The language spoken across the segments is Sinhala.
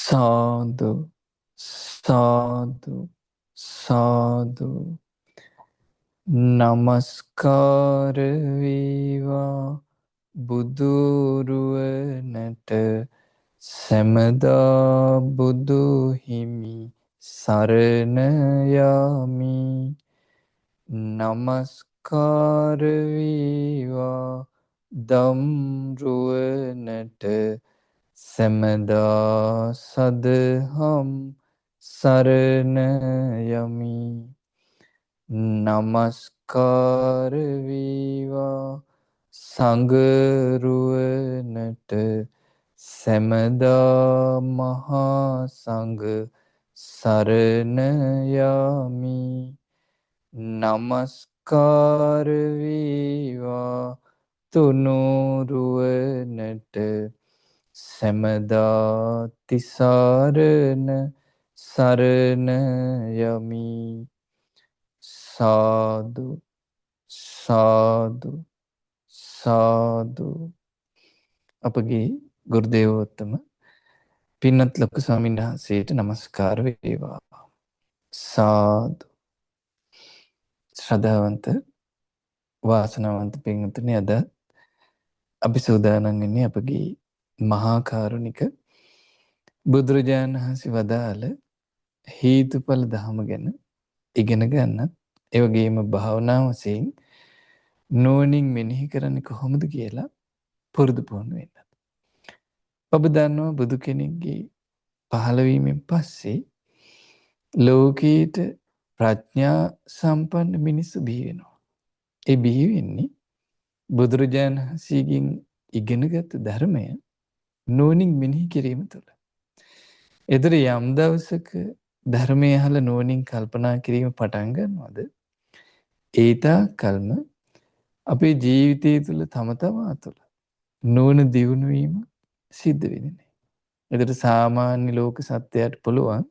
සාදු සාදු සාදු නමස්කාර වේවා බුදුරුවනට සැමදා බුදු හිමි සරණ යමි. නමස්කාර වේවා දම්රුවනට සැමදා සදහම් සරණ යමි. නමස්කාර වේවා සංඝරුවනට සැමදා මහා සංඝ සරණ යමි. නමස්කාර වේවා තුනුරුවනට සැමදා තිසරණ සරණ යමි. සාදු සාදු සාදු. අපගේ ගුරුදේවෝත්තම පින්වත් ලොකු ස්වාමීන් වහන්සේට නමස්කාර වේවා. සාදු. ශ්‍රද්ධාවන්ත වාසනාවන්ත පින්වතුනි, අද අපි සූදානම් වෙන්නේ අපගේ මහා කාරුණික බුදුරජාණන් වහන්සේ වදාළ හේතුඵල ධහම ගැන ඉගෙන ගන්නත්, ඒ වගේම භාවනාව වශයෙන් නුවණින් මෙනෙහි කරන්නේ කොහොමද කියලා පුරුදු පුහුණු වෙන්න. ඔබ දන්නවා බුදු කෙනෙක්ගේ පහළ වීමෙන් පස්සේ ලෝකීට ප්‍රඥා සම්පන්න මිනිස්සු බිහි වෙනවා. ඒ බිහි වෙන්නේ බුදුරජාණන් වහන්සේගෙන් ඉගෙනගත් ධර්මය නුවණින් මෙනෙහි කිරීම තුළ. එතන යම් දවසක ධර්මය අහලා නුවණින් කල්පනා කිරීම පටන් ගන්නවද, ඒ තාක්කල්ම අපේ ජීවිතය තුළ තම තමා තුළ නුවණ දියුණු වීම සිද්ධ වෙන්නේ නැහැ. එතන සාමාන්‍ය ලෝක සත්‍යයට පුළුවන්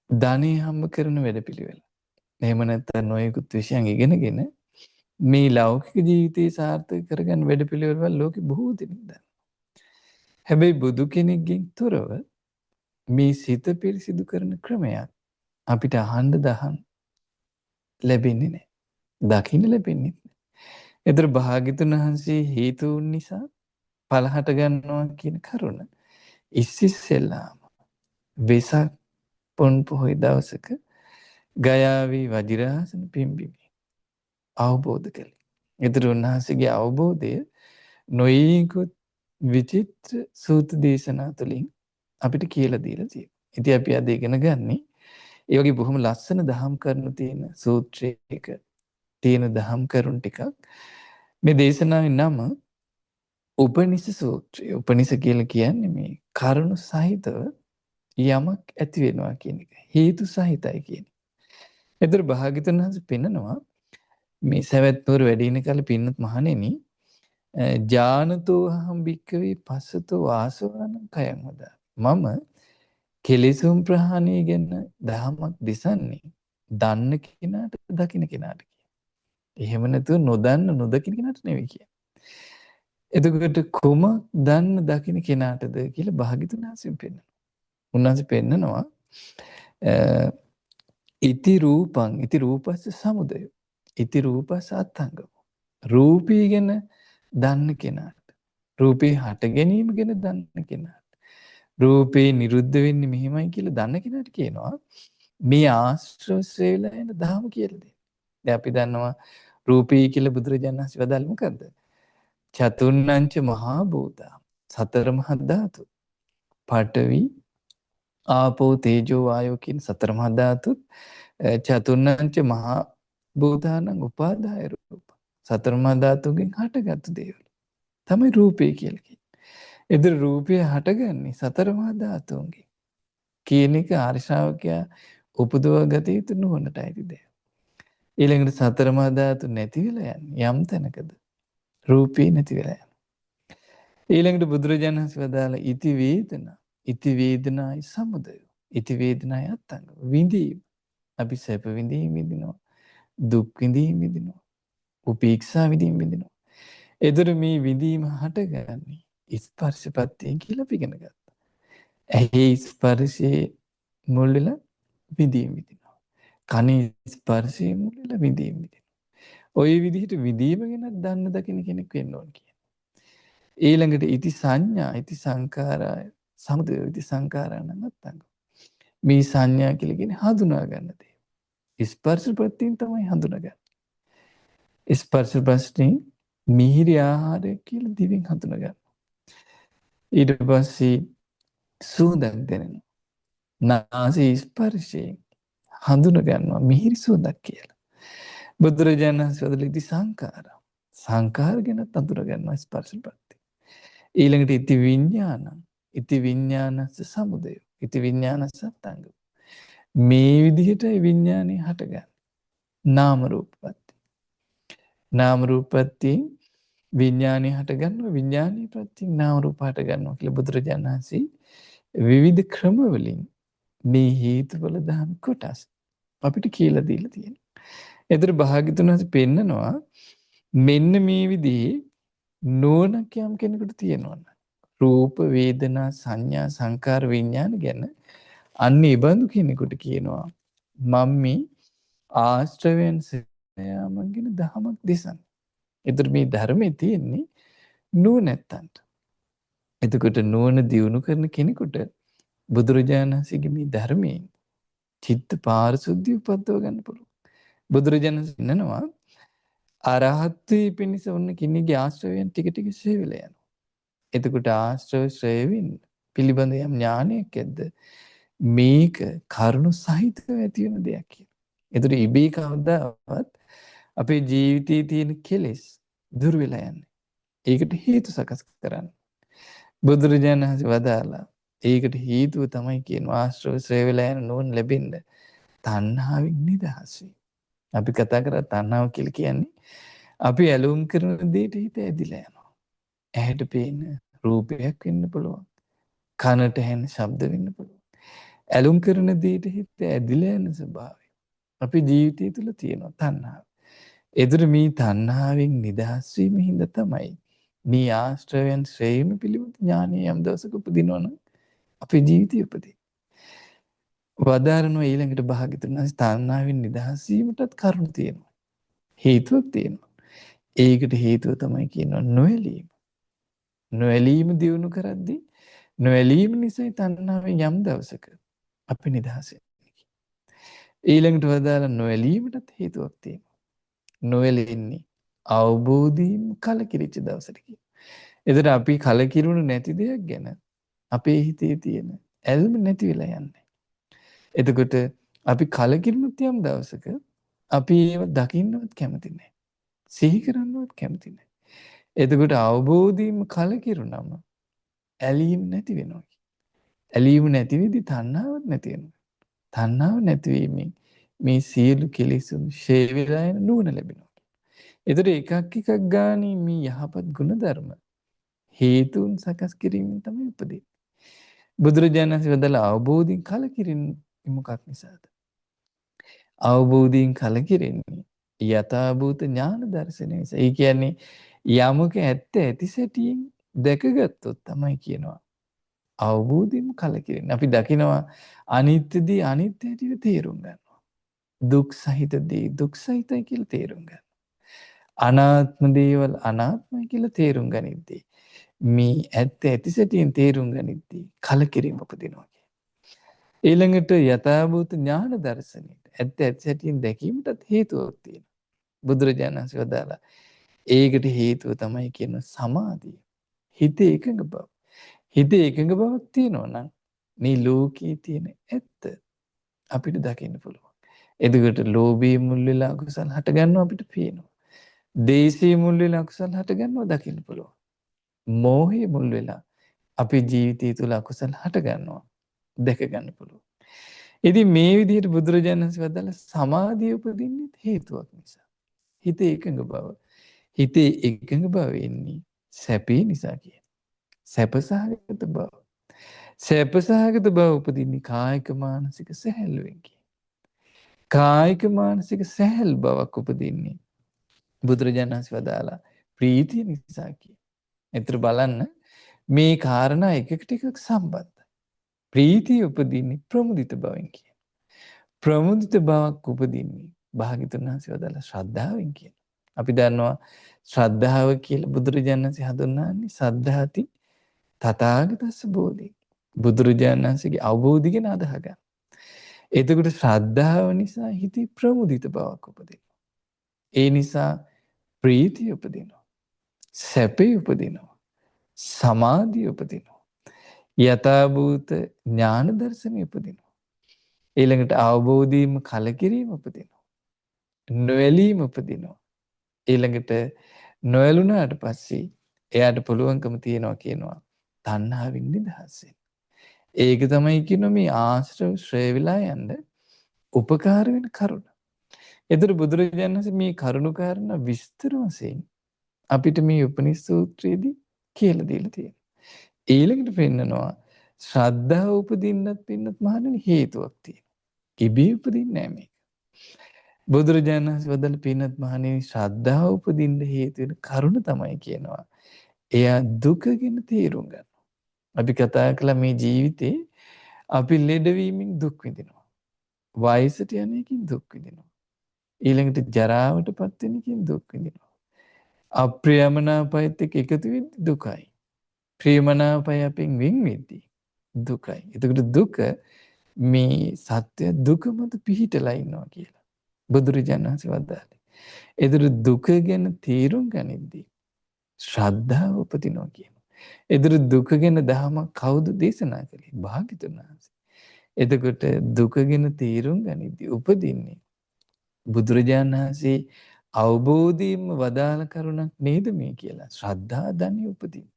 ධනෙ හම්බ කරන වැඩපිළිවෙල. එහෙම නැත්නම් නොයෙකුත් විෂයන් ඉගෙනගෙන මේ ලෞකික ජීවිතේ සාර්ථක කරගන්න වැඩපිළිවෙල වල ලෝකෙ බොහෝ දෙනෙක් දන්නවා. හැබැයි බුදු කෙනෙක්ගෙන් තොරව මේ සිත පිරිසිදු කරන ක්‍රමයක් අපිට අහන්න දහන්න ලැබෙන්නේ නැහැ. දකින්න ලැබෙන්නේ නැහැ. ඒතර භාග්‍යතුන් වහන්සේ හේතුන් නිසා ඵල හට ගන්නවා කියන කරුණ ඉස්සෙල්ලාම වෙසක් පොන් පොහොය දවසක ගයාවි වජිරාසන පිම්බිමේ අවබෝධ කළේ. ඒතර උන්වහන්සේගේ අවබෝධය නොයෙකුත් විචිත්‍ර සූත්‍ර දේශනා තුළින් අපිට කියලා දීලා තියෙනවා. ඉතින් අපි අද ඉගෙන ගන්නේ ඒ වගේ බොහොම ලස්සන දහම් කරුණු තියෙන සූත්‍රයක තියෙන දහම් කරුණු ටිකක්. මේ දේශනාවේ නම උපනිෂ සූත්‍රය. උපනිෂ කියලා කියන්නේ මේ කරුණු සහිතව යමක් ඇති වෙනවා කියන එක. හේතු සහිතයි කියන එක. ඒතර භාග්‍යවතුන් වහන්සේ පෙන්නනවා මේ සවැත් නුවර වැඩි ඉන කාලේ පින්නත් මහණෙනි, ජානතෝ අහං භික්ඛවේ පස්සතෝ ආසවානං කයං වදා. මම කෙලෙසුම් ප්‍රහාණය ගැන දහමක් දෙසන්නේ දන්න කෙනාට දකින්න කෙනාට කියන. එහෙම නැතුව නොදන්න නොදකින්න කෙනාට නෙවෙයි කියන්නේ. එතකොට කොම දන්න දකින්න කෙනාටද කියලා භාග්‍යවතුන් වහන්සේ පෙන්නනවා. උන්වහන්සේ පෙන්නනවා ඉති රූපං ඉති රූපස්ස සමුදය ඉති රූපස්ස අත්ංගම. රූපී ගැන දන්න කෙනාට, රූපේ හට ගැනීම ගැන දන්න කෙනාට, රූපේ නිරුද්ධ වෙන්නේ මෙහෙමයි කියලා දන්න කෙනාට කියනවා මේ ආශ්‍රවශ්‍රේ වෙලා යන ධර්ම කියලා දෙන්න. දැන් අපි දන්නවා රූපී කියලා බුදුරජාණන් වහන්සේ වදාළේ මොකද්ද? චතුර්ණංච මහා භූතා, සතර මහා ධාතු. පඨවි ආපෝ තේජෝ වායෝ කියන සතර මහා ධාතුත් චතුර්ණංච මහා භූතානං උපාදාය රූප. සතර මහා ධාතුගෙන් හටගත්තු දේවල් තමයි රූපේ කියලා කියන්නේ. ඒතර රූපය හටගන්නේ සතර මහා ධාතුන්ගෙන් කියන එක ආර්ය ශ්‍රාවකයා උපදවා ගත යුතු නුවණට අයිති දෙයක්. ඊළඟට සතර මහා ධාතු නැති වෙලා යන්නේ යම් තැනකද? රූපේ නැති වෙලා යනවා. ඊළඟට බුදුරජාණන් වහන්සේ වදාළ ඉති වේදනා, ඉති වේදනායි සමුදය, ඉති වේදනායි අත්ංග. විඳීම. අපි සැප විඳීම විඳිනවා, දුක් විඳීම විඳිනවා, උපේක්ෂා විඳීම විඳිනවා. ඒතර මේ විඳීම හටගන්නේ ස්පර්ශපත්තියෙන් කියලා අපි ඉගෙන ගත්තා. ඇහි ස්පර්ශයේ මුල් වෙලා විඳීම් විඳිනවා. කනේ ස්පර්ශයේ මුල් වෙලා විඳීම් විඳිනවා. ওই විදිහට විඳීම ගැන දන්න දකින්න කෙනෙක් වෙන්න ඕන කියන. ඊළඟට ඉති සංඥා, ඉති සංකාරය, සමුදය ඉති සංකාරා නැත්නම් මේ සංඥා කියලා කියන්නේ හඳුනා ගන්න දේ. ස්පර්ශ ප්‍රත්‍යයෙන් තමයි හඳුනගන්නේ. ස්පර්ශ ප්‍රශ්නේ මිහිරි ආහාරය කියලා දිවෙන් හඳුනගන්න. ඊට පස්සේ සුවඳක් දැනෙනවා. නාසයේ ස්පර්ශයෙන් හඳුන ගන්නවා මිහිරි සුවඳක් කියලා. බුදුරජාණන් වහන්සේ වදලා සංකාර. සංකාර ගැන හඳුන ගන්නවා ස්පර්ශ ප්‍රත්‍ය. ඊළඟට ඉති විඥානං. ඉති විඥානස්ස සමුදය. ඉති විඥානස්ස අත්ංග. මේ විදිහටයි විඥානේ හටගන්නේ. නාම රූපපත්ති. නාම රූපපත්තියෙන් විඥානේ හටගන්නවා. විඥානේ ප්‍රත්‍යයෙන් නාම රූප හටගන්නවා කියලා බුදුරජාණන් වහන්සේ විවිධ ක්‍රම වලින් මේ හේතුඵල ධර්ම කොටස් අපිට කියලා දීලා තියෙනවා. ඒතර භාග්‍යතුන් වහන්සේ පෙන්නනවා මෙන්න මේ විදිහේ නුවණක් යම් කෙනෙකුට තියෙනවා. රූප වේදනා සංඥා සංකාර විඥාන ගැන අන්න ඒ බඳු කෙනෙකුට කියනවා මම මේ ආශ්‍රවයන් සෑමගෙන දහමක් දෙසන්. ඒතර මේ ධර්මයේ තියෙන්නේ නුවණැත්තන්ට. එතකොට නුවණ දියුණු කරන කෙනෙකුට බුදුරජාණන් වහන්සේගේ මේ ධර්මයෙන් චිත්ත පාරිශුද්ධිය උපදව ගන්න පුළුවන්. බුදුරජාණන් වහන්සේ කියනවා අරහත්ත්වයේ පිණිස ඔන්න කෙනෙකුගේ ආශ්‍රවයන් ටික ටික ශ්‍රේ වෙලා යනවා. එතකොට ආශ්‍රව ශ්‍රේවින් පිළිබඳ යම් ඥානයක් ඇද්ද මේක කරුණු සහිතව ඇති වෙන දෙයක් කියලා. එතකොට ඉබේ කවදාවත් අපේ ජීවිතයේ තියෙන කෙලෙස් දුර වෙලා යන්නේ. ඒකට හේතු සකස් කරන්න. බුදුරජාණන් වහන්සේ වදාලා ඒකට හේතුව තමයි කියනවා ආශ්‍රව ශ්‍රේ වෙලා යන නුවණ ලැබෙන්න තණ්හාවෙන් නිදහස් වීම. අපි කතා කරා තණ්හාව කියලා කියන්නේ අපි ඇලුම් කරන දෙයට හිත ඇදිලා යනවා. ඇහැට පේන රූපයක් වෙන්න පුළුවන්. කනට ඇහෙන ශබ්ද වෙන්න පුළුවන්. ඇලුම් කරන දෙයට හිත ඇදිලා යන ස්වභාවය අපේ ජීවිතය තුළ තියෙනවා තණ්හාව. ඒතර මේ තණ්හාවෙන් නිදහස් වීම හින්දා තමයි මේ ආශ්‍රවයන් ශ්‍රේම පිළිබඳ ඥානය යම් දවසක උපදිනවනම් අපේ ජීවිතය උපදින. වදාරනවා ඊළඟට භාග්‍යතුන් වහන්සේ තණ්හාවෙන් නිදහස් වීමටත් කරුණු තියෙනවා. හේතුවක් තියෙනවා. ඒකට හේතුව තමයි කියනවා නොඇලීම. නොඇලීම දියුණු කරද්දී නොඇලීම නිසා තණ්හාවෙන් යම් දවසක අපි නිදහස් වෙනවා. ඊළඟට වදාලා නොඇලීමටත් හේතුවක් තියෙනවා. නොඇලෙන්නේ අවබෝධයෙන් කලකිරිච්ච දවසට කියන. එතකොට අපි කලකිරුණු නැති දෙයක් ගැන අපේ හිතේ තියෙන ඇල්ම නැති වෙලා යන්නේ. එතකොට අපි කලකිරුණුත් යම් දවසක අපි ඒව දකින්නවත් කැමති නැහැ. සිහි කරන්නවත් කැමති නැහැ. එතකොට අවබෝධයෙන් කලකිරුණම ඇලීම නැති වෙනවා. ඇලීම නැති වෙදි තණ්හාවක් නැති වෙනවා. තණ්හාව නැතිවීමෙන් මේ සියලු කෙලෙසුන් ෂේ වෙලා යන නුවණ ලැබෙනවා. එතකොට එකක් එකක් ගානේ මේ යහපත් ගුණධර්ම හේතුන් සකස් කිරීමෙන් තමයි උපදින්නේ. බුදුරජාණන් වහන්සේ වදාළ අවබෝධයෙන් කලකිරින්නේ මොකක් නිසාද? අවබෝධයෙන් කලකිරින්නේ යථාභූත ඥාන දර්ශනය නිසා. ඒ කියන්නේ යමක ඇත්ත ඇති සැටියෙන් දැකගත්තොත් තමයි කියනවා අවබෝධයෙන් කලකිරින්නේ. අපි දකිනවා අනිත්‍ය දේ අනිත්‍ය හැටියට තේරුම් ගන්නවා. දුක් සහිත දේ දුක් සහිතයි කියලා තේරුම් ගන්නවා. අනාත්ම දේවල් අනාත්මයි කියලා තේරුම් ගනිද්දී මේ ඇත්ත ඇති සැටියෙන් තේරුම් ගනිද්දී කලකිරීම උපදිනවා. ඊළඟට යථාභූත ඥාන දර්ශනයට ඇත්ත ඇති සැටියෙන් දැකීමටත් හේතුවක් තියෙනවා. බුදුරජාණන් වහන්සේ වදාලා ඒකට හේතුව තමයි කියන සමාධිය. හිතේ එකඟ බව. හිතේ එකඟ බවක් තියෙනවා නම් මේ ලෝකයේ තියෙන ඇත්ත අපිට දකින්න පුළුවන්. එතකොට ලෝභයේ මුල් වෙලා අකුසල් හට ගන්නවා අපිට පේනවා. දේශයේ මුල් වෙලා අකුසල් හට ගන්නවා දකින්න පුළුවන්. මෝහයේ මුල් වෙලා අපේ ජීවිතය තුළ අකුසල් හට ගන්නවා දැක ගන්න පුළුවන්. ඉතින් මේ විදිහට බුදුරජාණන් වහන්සේ වදාළ සමාධිය උපදින්නේ හේතුවක් නිසා. හිතේ එකඟ බව. හිතේ එකඟ බව එන්නේ සැපේ නිසා කියන. සැපසහගත බව. සැපසහගත බව උපදින්නේ කායික මානසික සැහැල්ලුවෙන් කියන. කායික මානසික සැහැල් බවක් උපදින්නේ බුදුරජාණන් වහන්සේ වදාලා ප්‍රීතිය නිසා කියන. ඒතර බලන්න මේ කාරණා එකකට එකක් සම්බන්ධයි. ප්‍රීතිය උපදින්නේ ප්‍රමුදිත බවෙන් කියන. ප්‍රමුදිත බවක් උපදින්නේ භාග්‍යවතුන් වහන්සේ වදාළ ශ්‍රද්ධාවෙන් කියන. අපි දන්නවා ශ්‍රද්ධාව කියලා බුදුරජාණන් වහන්සේ හඳුන්වන්නේ සද්ධාති තථාගතස්ස බෝධි. බුදුරජාණන් වහන්සේගේ අවබෝධය ගැන අදහ ගන්න. එතකොට ශ්‍රද්ධාව නිසා හිතේ ප්‍රමුදිත බවක් උපදිනවා. ඒ නිසා ප්‍රීතිය උපදිනවා. සැපේ උපදිනවා. සමාධිය උපදිනවා. යථාභූත ඥාන දර්ශනය උපදිනවා. ඊළඟට අවබෝධීම කලකිරීම උපදිනවා. නොඇලීම උපදිනවා. ඊළඟට නොඇලුනාට පස්සේ එයාට පුළුවන්කම තියෙනවා කියනවා තණ්හාවෙන් නිදහස් වෙන්න. ඒක තමයි කියන මේ ආශ්‍රව ශ්‍රේ විලා යන්න උපකාර වෙන කරුණ. එතකොට බුදුරජාණන් වහන්සේ මේ කරුණු කාරණා විස්තර වශයෙන් අපිට මේ උපනිෂද් සූත්‍රයේදී කියලා දීලා තියෙනවා. ඊළඟට පෙන්නනවා ශ්‍රද්ධාව උපදින්නත් පින්නත් මහණෙනි හේතුවක් තියෙනවා. ඉබේ උපදින්නේ නැහැ මේක. බුදුරජාණන් වහන්සේ වදාළ පින්නත් මහණෙනි ශ්‍රද්ධාව උපදින්න හේතු වෙන කරුණ තමයි කියනවා. එයා දුක ගැන තේරුම් ගන්නවා. අපි කතා කළා මේ ජීවිතේ අපි ලෙඩවීමෙන් දුක් විඳිනවා. වයසට යන එකකින් දුක් විඳිනවා. ඊළඟට ජරාවටපත් වෙන එකකින් දුක් විඳිනවා. අප්‍රියමනාපයත් එක්ක එකතු වෙද්දී දුකයි. ප්‍රියමනාපය අපෙන් වෙන් වෙද්දී දුකයි. එතකොට දුක මේ සත්‍ය දුක මත පිහිටලා ඉන්නවා කියලා බුදුරජාණන් වහන්සේ වදාළේ. එතකොට දුක ගැන තේරුම් ගනිද්දී ශ්‍රද්ධාව උපදිනවා කියනවා. එතකොට දුක ගැන දහමක් කවුද දේශනා කළේ? භාග්‍යවතුන් වහන්සේ. එතකොට දුක ගැන තේරුම් ගනිද්දී උපදින්නේ බුදුරජාණන් වහන්සේ අවබෝධයෙන්ම වදාළ කරුණක් නේද මේ කියලා ශ්‍රද්ධා ධනිය උපදින්නේ.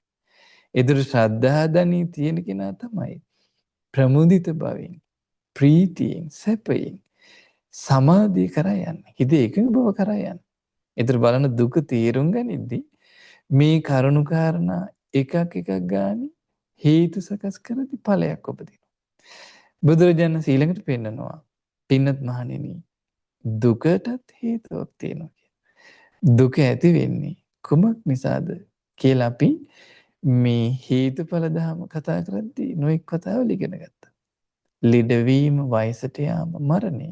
එතකොට ශ්‍රද්ධා ධනිය තියෙන කෙනා තමයි ප්‍රමුදිත භවෙන් ප්‍රීතියෙන් සැපයෙන් සමාධිය කරා යන්නේ. හිතේ එකඟ බව කරා යන්නේ. එතකොට බලන්න දුක තේරුම් ගනිද්දී මේ කරුණු කාරණා එකක් එකක් ගානේ හේතු සකස් කරති ඵලයක් උපදිනවා. බුදුරජාණන් ඊළඟට පෙන්නනවා පින්නත් මහණෙනි දුකටත් හේතුවක් තියෙනවා කියලා. දුක ඇති වෙන්නේ කුමක් නිසාද කියලා අපි මේ හේතුඵල ධර්ම කතා කරද්දී නොඑක් කතාවල ඉගෙන ගත්තා. ලෙඩවීම, වයසට යාම, මරණය.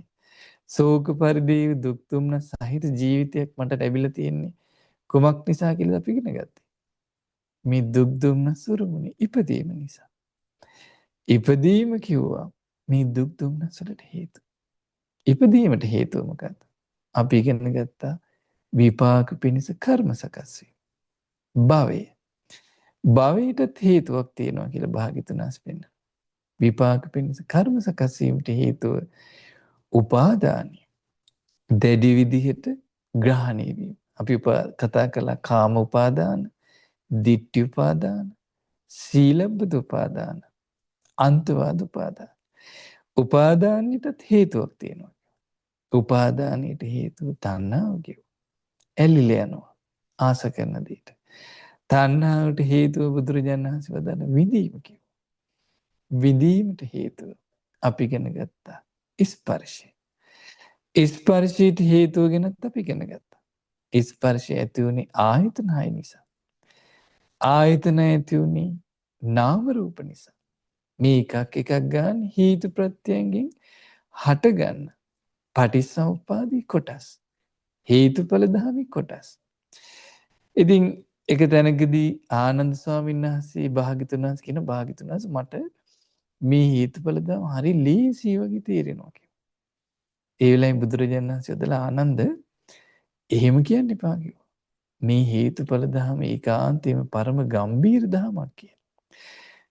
ශෝක පරිදේව දුක් දුම්න සහිත ජීවිතයක් මට ලැබිලා තියෙන්නේ කුමක් නිසා කියලා අපි ඉගෙන ගත්තා. මේ දුක් දුම්න සුරුමුනේ ඉපදීම නිසා. ඉපදීම කිව්වා මේ දුක් දුම්න වලට හේතු. ඉපදීමට හේතුව මොකක්ද? අපි ඉගෙන ගත්තා විපාක පිණිස කර්ම සකස් වීම. භවය. භවයටත් හේතුවක් තියෙනවා කියලා භාග්‍යවතුන් වහන්සේ පෙන්නනවා. විපාක පිණිස කර්ම සකස් වීමට හේතුව උපාදානයි. දැඩි විදිහට ග්‍රහණය වීම. අපි කතා කළා කාම උපාදාන, ditthi උපාදාන, සීලබ්බත උපාදාන, අන්තවාද උපාදාන. උපාදානයටත් හේතුවක් තියෙනවා. උපාදානයට හේතුව තණ්හාව කියනවා. ඇලිලා යනවා ආස කරන දෙයට. තණ්හාවට හේතුව බුදුරජාණන් වහන්සේ වදාළ විඳීම කියනවා. විඳීමට හේතුව අපි ඉගෙන ගත්තා ස්පර්ශය. ස්පර්ශයට හේතුව ගැනත් අපි ඉගෙන ගත්තා. ස්පර්ශය ඇති වුණේ ආයතන 6 නිසා. ආයතන ඇති වුණේ නාම රූප නිසා. මේ එකක් එකක් ගන්න හේතු ප්‍රත්‍යයෙන් හටගන්න පටිච්චසමුප්පාදී කොටස්. හේතුඵල ධර්මී කොටස්. ඉතින් එක තැනකදී ආනන්ද ස්වාමීන් වහන්සේ භාග්‍යවතුන් වහන්සේ කියන භාග්‍යවතුන් වහන්සේ මට මේ හේතුඵල ධර්ම හරි ලේසි වගේ තේරෙනවා කියලා. ඒ වෙලාවේ බුදුරජාණන් වහන්සේ වදාළා ආනන්ද එහෙම කියන්න එපා කිව්වා. මේ හේතුඵල ධර්ම ඒකාන්තයෙන්ම පරම ගම්බීර ධර්මයක් කියලා.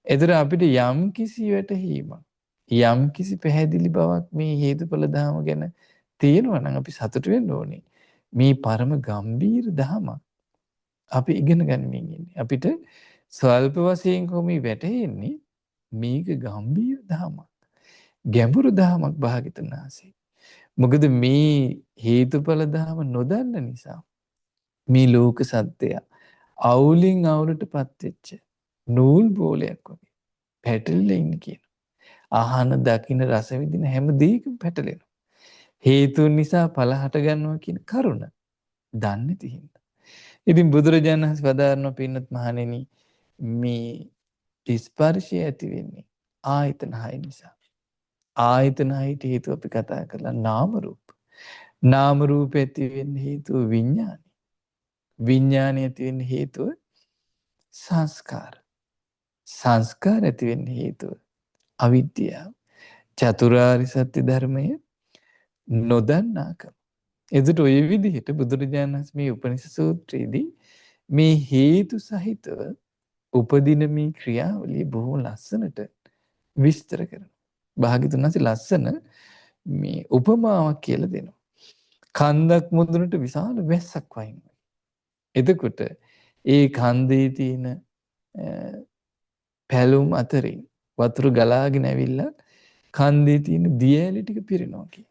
එතන අපිට යම් කිසි වැටහීමක් යම් කිසි පැහැදිලි බවක් මේ හේතුඵල ධර්ම ගැන තියෙනවා නම් අපි සතුටු වෙන්න ඕනේ. මේ පරම ගම්බීර ධර්මයක් අපි ඉගෙන ගනිමින් ඉන්නේ. අපිට ස්වල්ප වශයෙන් කොහොමද වැටහෙන්නේ මේක ගම්බීර ධර්මයක්. ගැඹුරු ධර්මයක් භාග්‍යවතුන් වහන්සේ. මොකද මේ හේතුඵල ධර්ම නොදන්න නිසා මේ ලෝක සත්‍යය අවුලින් අවුලටපත් වෙච්ච නූල් බෝලයක් වගේ පැටලෙලා ඉන්නේ කියන. ආහන දකින්න රස විඳින හැම දෙයකම පැටලෙනවා. හේතුන් නිසා ඵල හට ගන්නවා කියන කරුණ දන්නේ නැති හින්දා. ඉතින් බුදුරජාණන් වහන්සේ වදාරන පින්නත් මහණෙනි මේ ස්පර්ශය ඇති වෙන්නේ ආයතන 6 නිසා. ආයතන 6ට හේතුව අපි කතා කළා නාම රූප. නාම රූප ඇති වෙන්න හේතුව විඥානයි. විඥානය ඇති වෙන්න හේතුව සංස්කාර. සංස්කාර ඇති වෙන්න හේතුව අවිද්‍යාව. චතුරාර්ය සත්‍ය ධර්මය නොදන්නාකම. එතකොට ඔය විදිහට බුදුරජාණන් වහන්සේ මේ උපනිෂද් සූත්‍රයේදී මේ හේතු සහිතව උපදින මේ ක්‍රියාවලිය බොහෝ ලස්සනට විස්තර කරනවා. භාග්‍යවතුන් වහන්සේ ලස්සන මේ උපමාවක් කියලා දෙනවා. කන්දක් මුදුනට විශාල වැස්සක් වහිනවා. එතකොට ඒ කන්දේ තියෙන පැලුම් අතරින් වතුර ගලාගෙන ඇවිල්ලා කන්දේ තියෙන දිය ඇලි ටික පිරෙනවා කියන.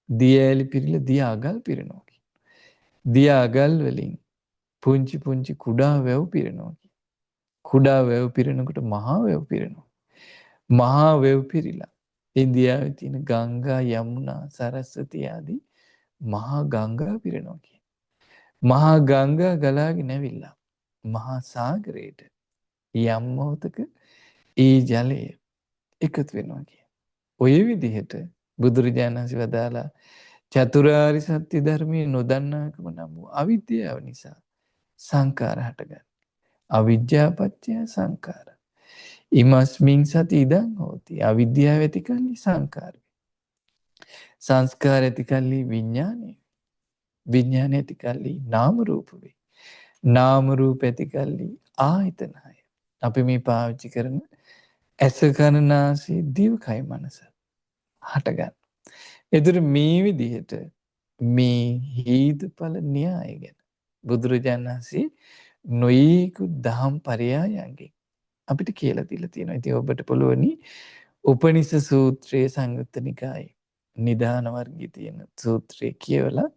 දිය ඇලි පිරিলা දිය අගල් පිරෙනවා කියන. දිය අගල් වලින් පුංචි පුංචි කුඩා වැව් පිරෙනවා කියන. කුඩා වැව් පිරෙනකොට මහා වැව් පිරෙනවා. මහා වැව් පිරিলা ඉන්දියාවේ තියෙන ගංගා යමුනා සරස්වති ආදී මහා ගංගා පිරෙනවා කියන. මහා ගංගා ගලාගෙන ඇවිල්ලා මහා සාගරයට යම් මොහොතක ඒ ජලය එකතු වෙනවා කිය. ඔය විදිහට බුදුරජාණන් වහන්සේ වදාලා චතුරාර්ය සත්‍ය ධර්මයේ නොදන්නාකම නම් වූ අවිද්‍යාව නිසා සංකාර හටගන්න. අවිද්‍යාව පත්‍ය සංකාර. ඉමස්මින් සති ඉදං හෝති. අවිද්‍යාව ඇති කල්හි සංකාරය. සංස්කාර ඇති කල්හි විඥානය. විඥානය ඇති කල්හි නාම රූප වේ. නාම රූප ඇති කල්හි ආයතනය. අපි මේ පාවිච්චි කරන ඇස කන නාසය දිවකය මනස හටගන්න. එතකොට මේ විදිහට මේ හේතුඵල න්‍යාය ගැන බුදුරජාණන් වහන්සේ නොයෙකුත් දහම් පරයයන්ගෙන් අපිට කියලා දීලා තියෙනවා. ඉතින් ඔබට පුළුවනි උපනිෂද් සූත්‍රයේ සංයුත්ත නිකායේ නිදාන වර්ගයේ තියෙන සූත්‍රය කියවලා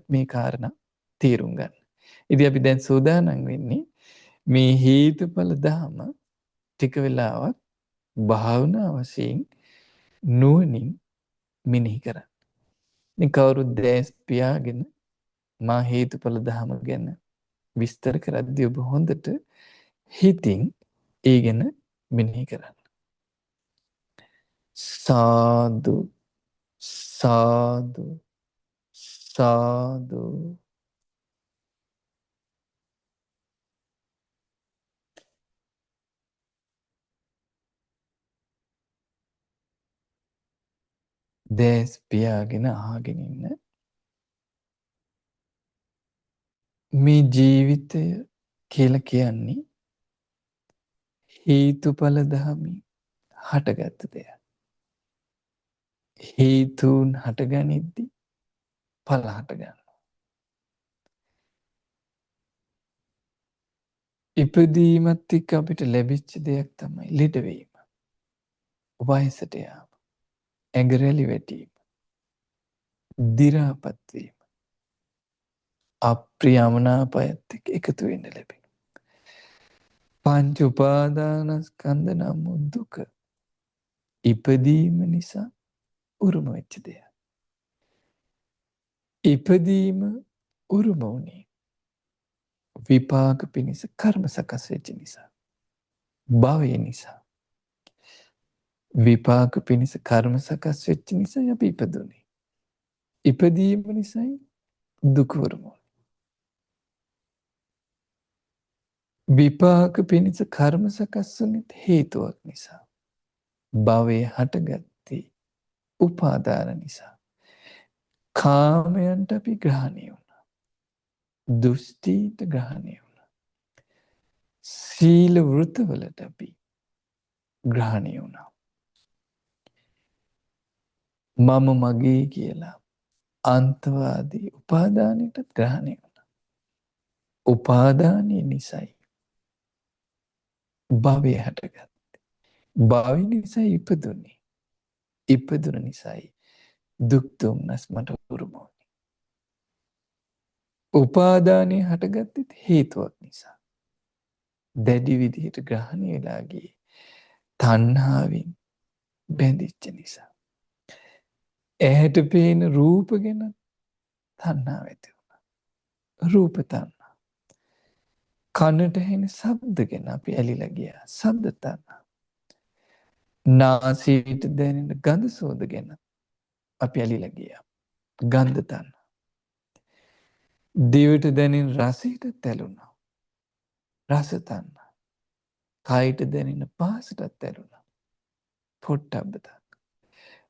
මේ කාරණා තේරුම් ගන්න. ඉතින් අපි දැන් සූදානම් වෙන්නේ මේ හේතුඵල ධම ටික වෙලාවක් භාවනා වශයෙන් නුවණින් මෙනෙහි කරන්න. ඉතින් කවුරුත් දැස් පියාගෙන මා හේතුඵල ධම ගැන විස්තර කරද්දී ඔබ හොඳට හිතින් ඒ ගැන මෙනෙහි කරන්න. සාදු සාදු සාදු. දැස් පියාගෙන අහගෙන ඉන්න. මේ ජීවිතය කියලා කියන්නේ හේතුඵල ධමී හටගත්තු දෙයක්. හේතුන් හටගනිද්දී ඵල හටගන්නවා. ඉපදීමත් එක්ක අපිට ලැබිච්ච දෙයක් තමයි ලෙඩවීම. වයසට යාම. ඇඟරැලි වැටීම. දි รา පත් වීම. අප්‍රියමනාපයත් එක්ක එකතු වෙන්න ලැබෙන. පංච උපාදානස්කන්ධ නම් වූ දුක ඉපදීම නිසා උරුම වෙච්ච දෙයක්. ඉපදීම උරුම වුණේ විපාක පිණිස කර්ම සකස් වෙච්ච නිසා. භවය නිසා. විපාක පිණිස කර්ම සකස් වෙච්ච නිසා අපි ඉපදුනේ. ඉපදීම නිසායි දුක උරුම වුනේ. විපාක පිණිස කර්ම සකස් වුනේ හේතුවක් නිසා. භවය හටගත්තේ උපාදාන නිසා. කාමයන්ට අපි ග්‍රහණය වුණා. දුෂ්ටීට ග්‍රහණය වුණා. සීල වෘතවලට අපි ග්‍රහණය වුණා. මම මගේ කියලා අන්තවාදී උපාදානයටත් ග්‍රහණය වුණා. උපාදානය නිසයි භවය හටගත්තේ. භවය නිසයි ඉපදුනේ. ඉපදුන නිසයි දුක් දුම්නස් මට උරුම වුනේ. උපාදානය හටගත්තේ හේතුවක් නිසා. දැඩි විදිහට ග්‍රහණය වෙලා ගියේ තණ්හාවෙන් බැඳිච්ච නිසා. ඇහැට පේන රූප ගැන තණ්හාව ඇති වුණා. රූප තණ්හා. කනට හෙන ශබ්ද ගැන අපි ඇලිලා ගියා. ශබ්ද තණ්හා. නාසයට දැනෙන ගඳ සුවඳ ගැන අපි ඇලිලා ගියා. ගන්ධ තණ්හා. දිවට දැනෙන රසයට ඇලුනා. රස තණ්හා. කයට දැනෙන පහසටත් ඇලුනා. පොට්ටබ්බ තණ්හා.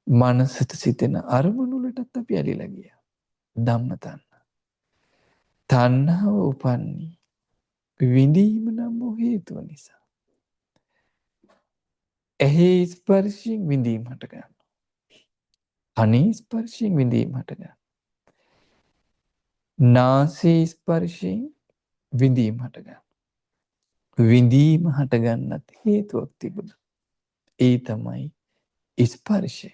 මනසට සිතෙන අරමුණු වලටත් අපි ඇලිලා ගියා. ධම්ම තණ්හා. තණ්හාව උපන්නේ විඳීම නම් වූ හේතුව නිසා. ඇහි ස්පර්ශයෙන් විඳීම හට ගන්නවා. කනේ ස්පර්ශයෙන් විඳීම හට ගන්නවා. නාසයේ ස්පර්ශයෙන් විඳීම හට ගන්නවා. විඳීම හට ගන්නත් හේතුවක් තිබුණා. ඒ තමයි ස්පර්ශය.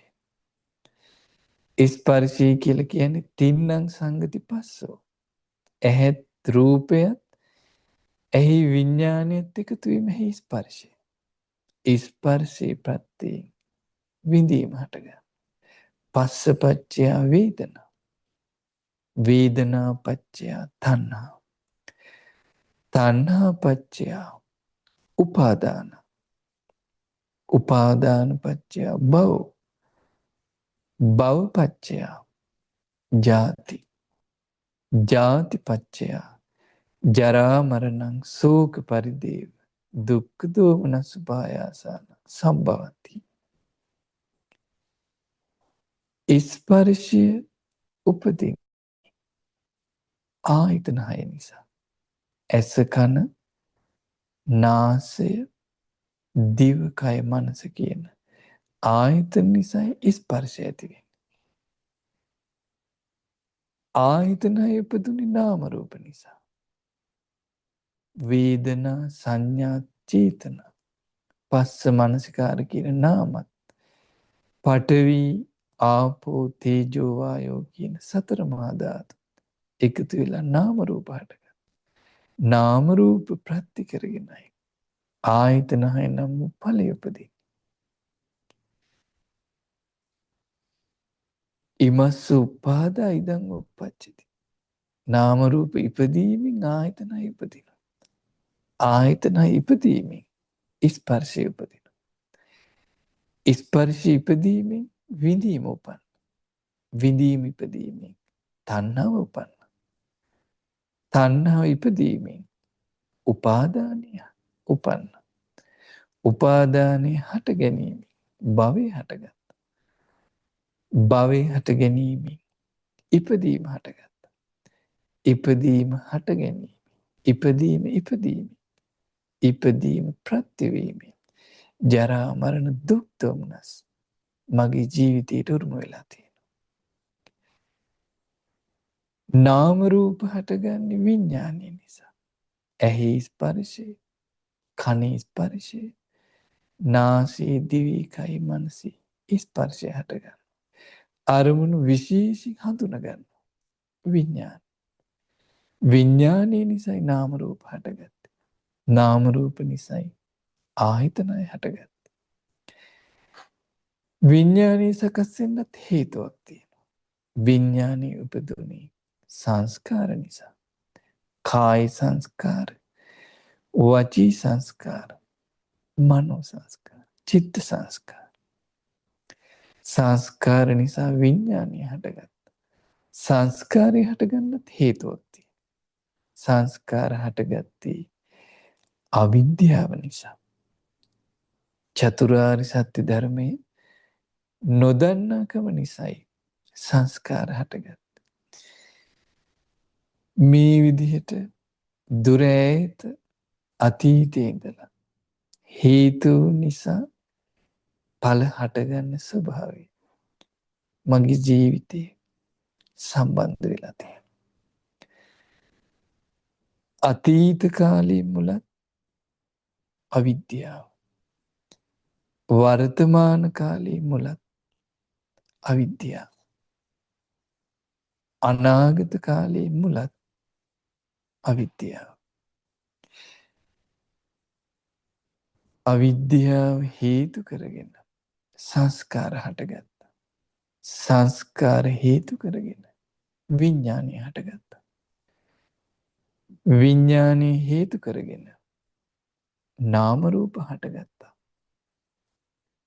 ස්පර්ශය කියලා කියන්නේ තින්නම් සංගති පස්සෝ. ඇහත් රූපයත් ඇහි විඥානයත් එකතු වීම ඇහි ස්පර්ශය. ස්පර්ශේ ප්‍රත්‍යයෙන් විඳීම හටගන්න. පස්සපච්චයා වේදනා. වේදනා පච්චයා තණ්හා. තණ්හා පච්චයා උපාදාන. උපාදාන පච්චයා භව. භව පච්චයා ජාති. ජාති පච්චයා ජරා මරණං ශෝක පරිදේව දුක්ඛ දෝමනස් උපායාසාන සම්භවಂತಿ. ස්පර්ශය උපදින ආයතන හය නිසා. ඇස කන නාසය දිව කය මනස කියන ආයතන නිසා ස්පර්ශය ඇති වෙන්නේ. ආයතන හය උපදුනේ නාම රූප නිසා. වේදනා සංඥා චේතනා පස්ස මනසිකාර කියන නාමත් පඨවි ආපෝ තේජෝ වායෝ කියන සතර මහා ධාතු එකතු වෙලා නාම රූප හටගන්නවා. නාම රූප ප්‍රත්‍ය කරගෙනයි ආයතන හය නම් වූ ඵලය උපදින්නේ. ඉමස්ස උපාදා ඉදං උප්පච්චති. නාම රූප ඉපදීමෙන් ආයතන හය ඉපදිනවා. ආයතන හය ඉපදීමෙන් ස්පර්ශය උපදිනවා. ස්පර්ශය ඉපදීමෙන් විඳීම උපන්න. විඳීම ඉපදීමෙන් තණ්හාව උපන්න. තණ්හාව ඉපදීමෙන් උපාදානය උපන්න. උපාදානය හට ගැනීම භවය හටගත්. භවය හට ගැනීමෙන් ඉපදීම හටගත්. ඉපදීම හට ගැනීම ඉපදීම ඉපදීම ප්‍රත්‍යවීමෙන් ජරා මරණ දුක් දොම්නස් මගේ ජීවිතයට උරුම වෙලා තියෙනවා. නාම රූප හටගන්නේ විඥානය නිසා. ඇහි ස්පර්ශය, කනේ ස්පර්ශය, නාසයේ දිවේ කයි මනසේ ස්පර්ශය හටගන්න. අරමුණු විශේෂයෙන් හඳුනගන්න විඥාන. විඥානය නිසයි නාම රූප හටගත්තේ. නාම රූප නිසයි ආයතනය හටගත්තේ. විඥානය සකස් වෙන්නත් හේතුවක් තියෙනවා. විඥානය උපදුනේ සංස්කාර නිසා. කාය සංස්කාර, වචී සංස්කාර, මනෝ සංස්කාර, චිත්ත සංස්කාර. සංස්කාර නිසා විඥානය හටගත්තා. සංස්කාරය හටගන්නත් හේතුවක් තියෙනවා. සංස්කාර හටගත්තේ අවිද්‍යාව නිසා. චතුරාර්ය සත්‍ය ධර්මයේ නොදන්නාකම නිසයි සංස්කාර හටගත්තේ. මේ විදිහට දුර ඈත අතීතයේ ඉඳලා හේතු නිසා ඵල හටගන්න ස්වභාවය මගේ ජීවිතේ සම්බන්ධ වෙලා තියෙනවා. අතීත කාලයේ මුලත් අවිද්‍යාව. වර්තමාන කාලයේ මුලත් අවිද්‍යාව. අනාගත කාලයේ මුලත් අවිද්‍යාව. අවිද්‍යාව හේතු කරගෙන සංස්කාර හටගත්තා. සංස්කාර හේතු කරගෙන විඥානය හටගත්තා. විඤ්ඤාණය හේතු කරගෙන නාම රූප හටගත්තා.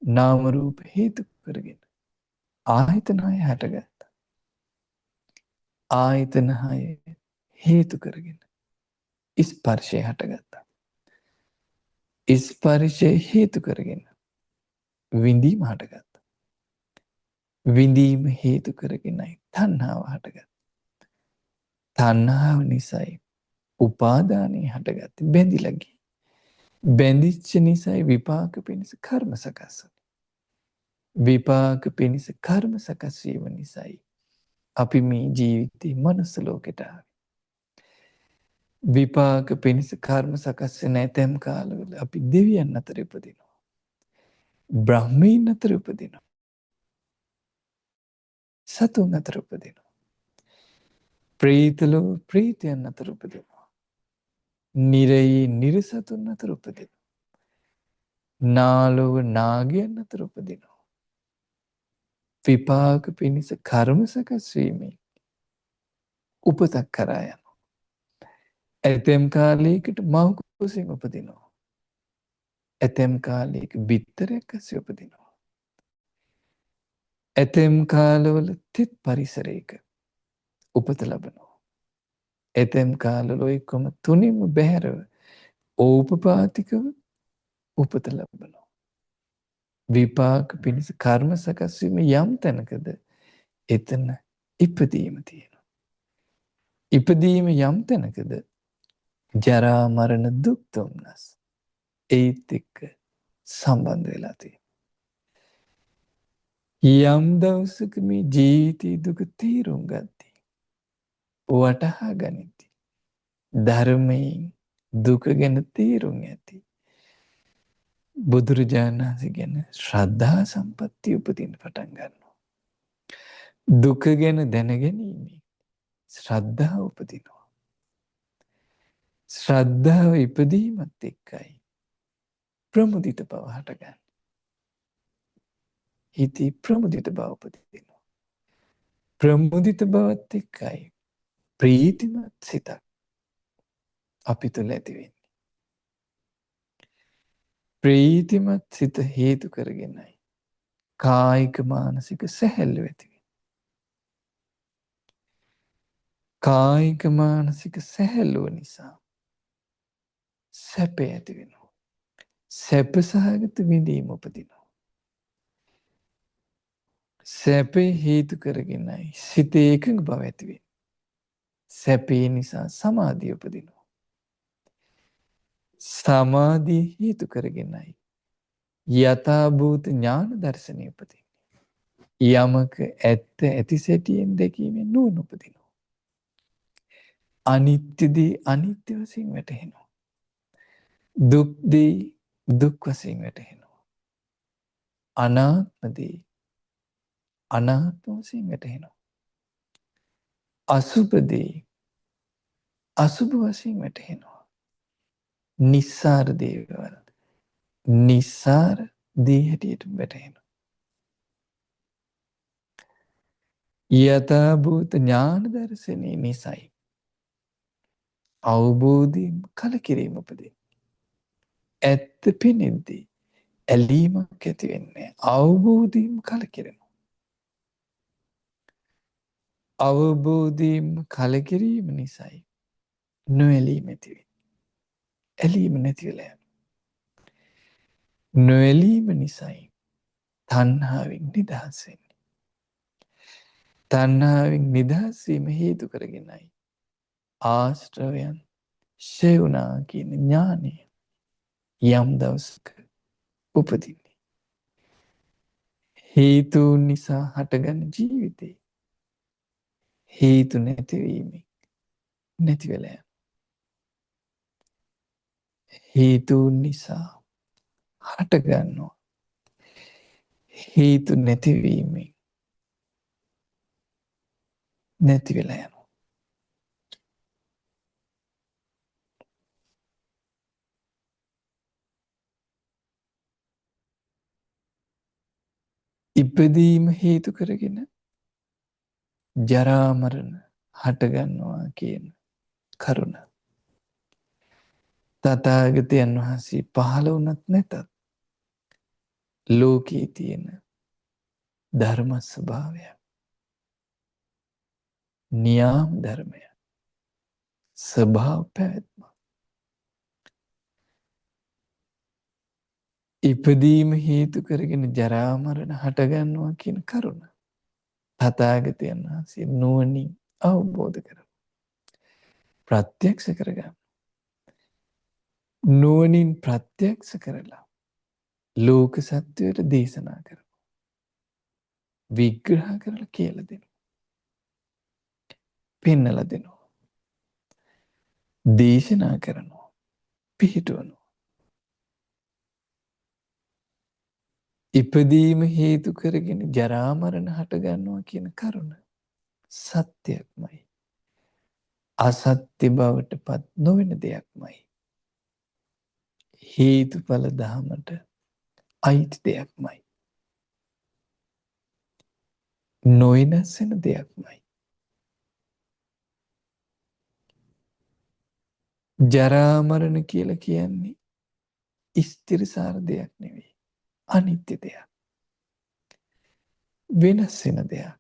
නාම රූප හේතු කරගෙන ආයතන හය හටගත්තා. ආයතන හය හේතු කරගෙන ස්පර්ශය හටගත්තා. ස්පර්ශය හේතු කරගෙන විඳීම හටගත්තා. විඳීම හේතු කරගෙනයි තණ්හාව හටගත්තේ. තණ්හාව නිසායි උපාදානය හටගත්තේ, බැඳිලා ගියේ. බැඳිච්ච නිසායි විපාක පිණිස කර්ම සකස් වුනේ. විපාක පිණිස කර්ම සකස් වීම නිසායි අපි මේ ජීවිතේ මනුස්ස ලෝකෙට ආවේ. විපාක පිණිස කර්ම සකස් වෙන ඇතැම් කාලවල අපි දෙවියන් අතර උපදිනවා. බ්‍රහ්මීන් අතර උපදිනවා. සතුන් අතර උපදිනවා. ප්‍රේතලෝ ප්‍රේතයන් අතර උපදිනවා. නිරයේ නිරසතුන් අතර උපදිනවා. නාලොව නාගයන් අතර උපදිනවා. විපාක පිණිස කර්ම සකස් වීමෙන් උපතක් කරා යනවා. ඇතැම් කාලයකට මව් කුසෙන් උපදිනවා. ඇතැම් කාලයක බිත්තරයක් ඇස්සේ උපදිනවා. ඇතැම් කාලවල තෙත් පරිසරයක උපත ලබනවා. ඇතැම් කාලවල ඔයකොම තුනින්ම බැහැරව ඕපපාතිකව උපත ලබනවා. විපාක පිණිස කර්ම සකස් වීම යම් තැනකද එතන ඉපදීම තියෙනවා. ඉපදීම යම් තැනකද ජරා මරණ දුක් දුම්නස් ඒත් එක්ක සම්බන්ධ වෙලා තියෙනවා. යම් දවසක මේ ජීවිතයේ දුක තේරුම් ගත්තී. වටහා ගනිති. ධර්මයෙන් දුක ගැන තේරුම් ඇති. බුදුරජාණන් වහන්සේ ගැන ශ්‍රද්ධා සම්පත්තිය උපදින්න පටන් ගන්නවා. දුක ගැන දැනගැනීමේ ශ්‍රද්ධාව උපදිනවා. ශ්‍රද්ධාව ඉපදීමත් එක්කයි ප්‍රමුදිත බව හටගන්නේ. හිතේ ප්‍රමුදිත බව උපදිනවා. ප්‍රමුදිත බවත් එක්කයි ප්‍රීතිමත් සිතක් අපි තුළ ඇති වෙන්නේ. ප්‍රීතිමත් සිත හේතු කරගෙනයි කායික මානසික සැහැල්ලුව ඇති වෙන්නේ. කායික මානසික සැහැල්ලුව නිසා සැප ඇති වෙනවා. සැප සහගත විඳීම උපදිනවා. සැපේ හේතු කරගෙනයි සිතේ එකඟ බව ඇති වෙන්නේ. සැපේ නිසා සමාධිය උපදිනවා. සමාධිය හේතු කරගෙනයි යථාභූත ඥාන දර්ශනය උපදින්නේ. යමක ඇත්ත ඇති සැටියෙන් දැකීමෙන් නුවණ උපදිනවා. අනිත්‍ය දේ අනිත්‍ය වශයෙන් වැටහෙනවා. දුක් දේ දුක් වශයෙන් වැටහෙනවා. අනාත්ම දේ අනාත්ම වශයෙන් වැටහෙනවා. අසුභ දේ අසුභ වශයෙන් වැටහෙනවා. නිස්සාර දේවල් නිස්සාර දේ හැටියට වැටහෙනවා. යථාභූත ඥාන දර්ශනය නිසයි අවබෝධයෙන් කලකිරීම උපදින්නේ. ඇත්ත පෙනෙද්දී ඇලීමක් ඇති වෙන්නේ අවබෝධයෙන් කලකිරෙනවා. අවබෝධයෙන් කලකිරීම නිසයි නොඇලීම ඇති වෙන්නේ. ඇලීම නැති වෙලා යනවා. නොඇලීම නිසයි තණ්හාවෙන් නිදහස් වෙන්නේ. තණ්හාවෙන් නිදහස් වීම හේතු කරගෙනයි ආශ්‍රවයන් ෂේ වුණා කියන ඥානය යම් දවසක උපදින්නේ. හේතුන් නිසා හටගන්න ජීවිතේ හේතු නැතිවීමෙන් නැති වෙලා යනවා. හේතුන් නිසා හටගන්නවා. හේතු නැතිවීමෙන් නැති වෙලා යනවා. ඉපදීම හේතු කරගෙන ජරා මරණ හටගන්නවා කියන කරුණ තථාගතයන් වහන්සේ පහළ වුණත් නැතත් ලෝකයේ තියෙන ධර්ම ස්වභාවය නියාම ධර්මය ස්වභාව පැවැත්ම ඉපදීම හේතු කරගෙන ජරා මරණ හටගන්නවා කියන කරුණ තථාගතයන් වහන්සේ නුවණින් අවබෝධ කරගන්න ප්‍රත්‍යක්ෂ කරගන්න නුවණින් ප්‍රත්‍යක්ෂ කරලා ලෝක සත්වයට දේශනා කරනවා විග්‍රහ කරලා කියලා දෙනවා පෙන්නලා දෙනවා දේශනා කරනවා පිහිටවනවා ඉපදීම හේතු කරගෙන ජරා මරණ හටගන්නවා කියන කරුණ සත්‍යයක්මයි අසත්‍ය බවට පත් නොවන දෙයක්මයි හේතුඵල දහමට අයිති දෙයක්මයි නොයිනස්සෙන දෙයක්මයි ජරා මරණ කියලා කියන්නේ ස්ථිරසාර දෙයක් නෙවෙයි අනිත්‍ය දෙයක් වෙනස් වෙන දෙයක්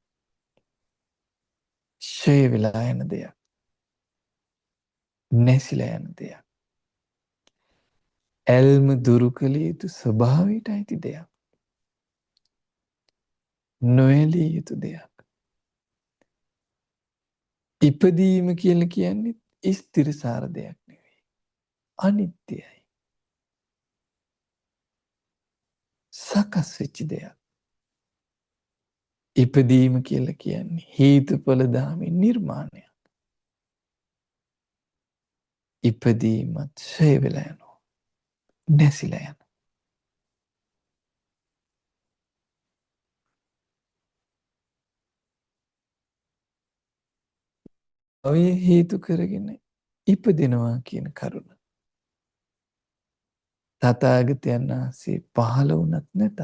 ෂය වෙලා යන දෙයක් නැසිලා යන දෙයක් ඇල්ම දුරු කළ යුතු ස්වභාවයට අයිති දෙයක් නොඇලිය යුතු දෙයක් ඉපදීම කියලා කියන්නේ ස්ථිරසාර දෙයක් නෙවෙයි අනිත්‍යයි සකස් වෙච්ච දෙයක් ඉපදීම කියලා කියන්නේ හේතුඵල ධාමෙන් නිර්මාණය ඉපදීමත් ෂය වෙලා යනවා නැසිලා යනවා ඔය හේතු කරගෙන ඉපදෙනවා කියන කරුණ තථාගතයන් වහන්සේ පහළ වුණත් නැතත්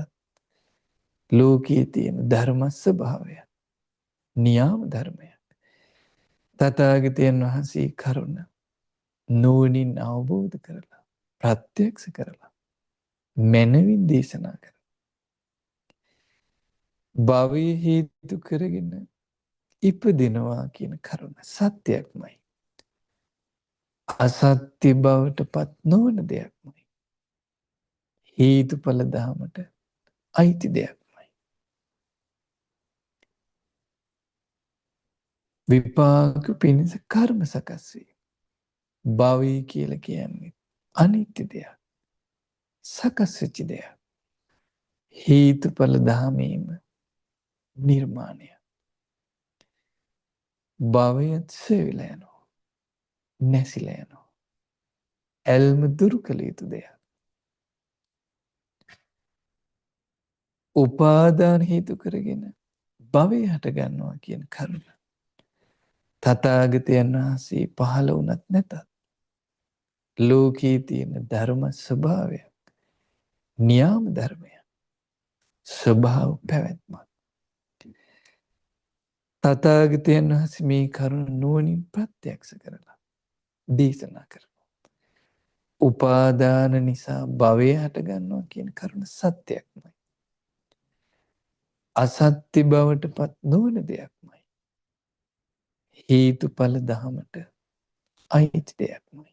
ලෝකයේ තියෙන ධර්ම ස්වභාවය නියාම ධර්මය තථාගතයන් වහන්සේ කරුණ නුවණින් අවබෝධ කරලා ප්‍රත්‍යක්ෂ කරලා මනවින් දේශනා කර භවයේ හේතු කරගෙන ඉපදෙනවා කියන කරුණ සත්‍යයක්මයි අසත්‍ය බවට පත් නොවන දෙයක්මයි හේතුඵල දහමට අයිති දෙයක්මයි විපාක පිණිස කර්ම සකස් වේ භවය කියලා කියන්නේ අනිත්‍ය දෙයක් සකස් වෙච්ච දෙයක් හේතුඵල දහමේම නිර්මාණය භවයත් සෙවිලා යනවා නැසිලා යනවා ඇල්ම දුරු කළ යුතු දෙයක් උපාදාන හේතු කරගෙන භවය හටගන්නවා කියන කරුණ තථාගතයන් වහන්සේ පහළ වුණත් නැතත් ලෝකයේ තියෙන ධර්ම ස්වභාවය නියාම ධර්මය ස්වභාව පැවැත්මක් තථාගතයන් වහන්සේ මේ කරුණ නුවණින් ප්‍රත්‍යක්ෂ කරලා දේශනා කරනවා උපාදාන නිසා භවය හටගන්නවා කියන කරුණ සත්‍යයක්මයි අසත්‍ය බවට පත් නොවන දෙයක්මයි හේතුඵල දහමට අයිති දෙයක්මයි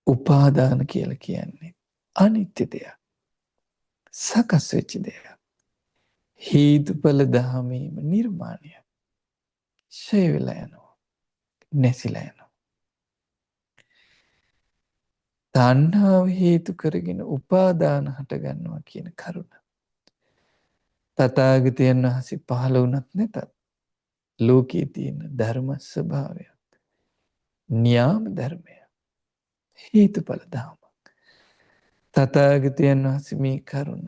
උපාදාන කියලා කියන්නේ අනිත්‍ය දෙයක් සකස් වෙච්ච දෙයක් හේතුඵල දහමේම නිර්මාණය ෂය වෙලා යනවා නැසිලා යනවා තණ්හාව හේතු කරගෙන උපාදාන හටගන්නවා කියන කරුණ තථාගතයන් වහන්සේ පහළ වුණත් නැතත් ලෝකයේ තියෙන ධර්ම ස්වභාවය නියාම ධර්මය හේතුඵල දහමක් තථාගතයන් වහන්සේ මේ කරුණ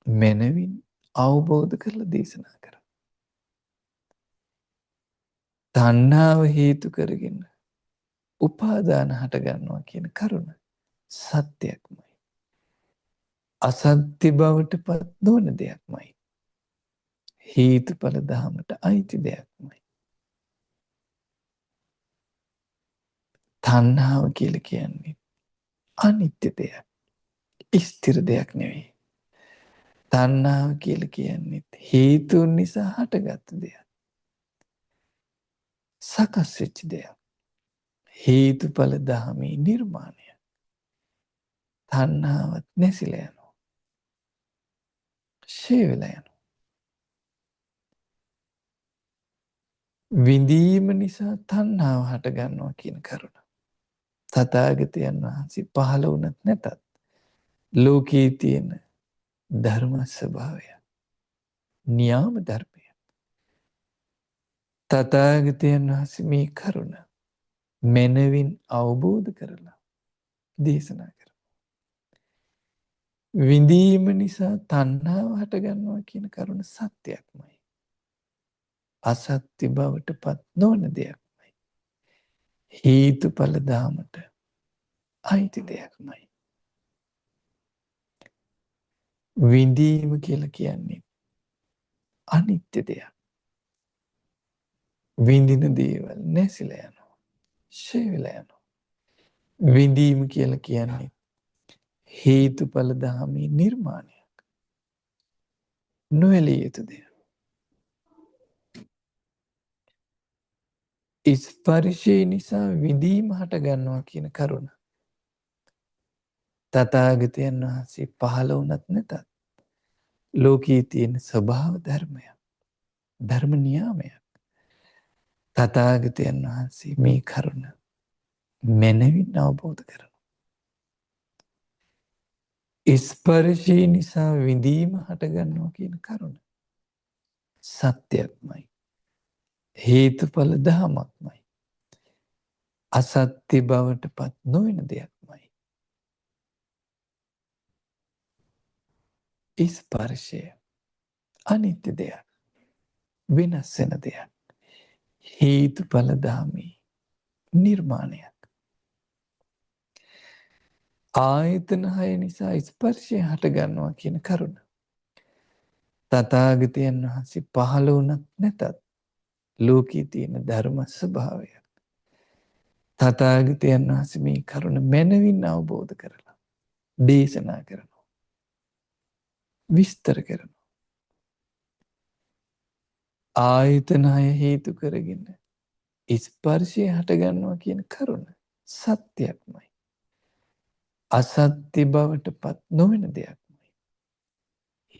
මනවින් අවබෝධ කරලා දේශනා කරා තණ්හාව හේතු කරගෙන උපාදාන හටගන්නවා කියන කරුණ සත්‍යයක්මයි අසත්‍ය බවට පත් නොවන දෙයක්මයි හේතුඵල දහමට අයිති දෙයක්මයි. තණ්හාව කියලා කියන්නේ අනිත්‍ය දෙයක්. ස්ථිර දෙයක් නෙවෙයි. තණ්හාව කියලා කියන්නේ හේතුන් නිසා හටගත්තු දෙයක්. සකස් වෙච්ච දෙයක්. හේතුඵල දහමේ නිර්මාණය. තණ්හාවත් නැසිලා යනවා. ෂේ වෙලා යනවා. විඳීම නිසා තණ්හාව හටගන්නවා කියන කරුණ. තථාගතයන් වහන්සේ පහළ වුණත් නැතත් ලෝකයේ තියෙන ධර්ම ස්වභාවය, න්‍යාම ධර්මය. තථාගතයන් වහන්සේ මේ කරුණ මනවින් අවබෝධ කරලා දේශනා කරනවා. විඳීම නිසා තණ්හාව හටගන්නවා කියන කරුණ සත්‍යයක්මයි. අසත්‍ය බවට පත් නොවන දෙයක්මයි. හේතුඵල දාමට අයිති දෙයක්මයි. විඳීම කියලා කියන්නේ අනිත්‍ය දෙයක්. විඳින දේවල් නැසිලා යනවා. ෂේ වෙලා යනවා. විඳීම කියලා කියන්නේ හේතුඵල දහමේ නිර්මාණයක්. නොඇලිය යුතු දෙයක්. ස්පර්ශය නිසා විඳීම හටගන්නවා කියන කරුණ. තථාගතයන් වහන්සේ පහළ වුණත් නැතත් ලෝකයේ තියෙන ස්වභාව ධර්මයක්. ධර්ම නියාමයක්. තථාගතයන් වහන්සේ මේ කරුණ මනවින් අවබෝධ කරනවා. ස්පර්ශය නිසා විඳීම හටගන්නවා කියන කරුණ සත්‍යයක්මයි. හේතුඵල දහමක්මයි. අසත්‍ය බවට පත් නොවන දෙයක්මයි. ස්පර්ශය අනිත්‍ය දෙයක්. වෙනස් වෙන දෙයක්. හේතුඵල දහමේ නිර්මාණයක්. ආයතන හය නිසා ස්පර්ශය හටගන්නවා කියන කරුණ. තථාගතයන් වහන්සේ පහළ වුණත් නැතත් ලෝකයේ තියෙන ධර්ම ස්වභාවය. තථාගතයන් වහන්සේ මේ කරුණ මනවින් අවබෝධ කරලා දේශනා කරනවා. විස්තර කරනවා. ආයතන හය හේතු කරගෙන ස්පර්ශය හටගන්නවා කියන කරුණ සත්‍යයක්මයි. අසත්‍ය බවට පත් නොවන දෙයක්මයි.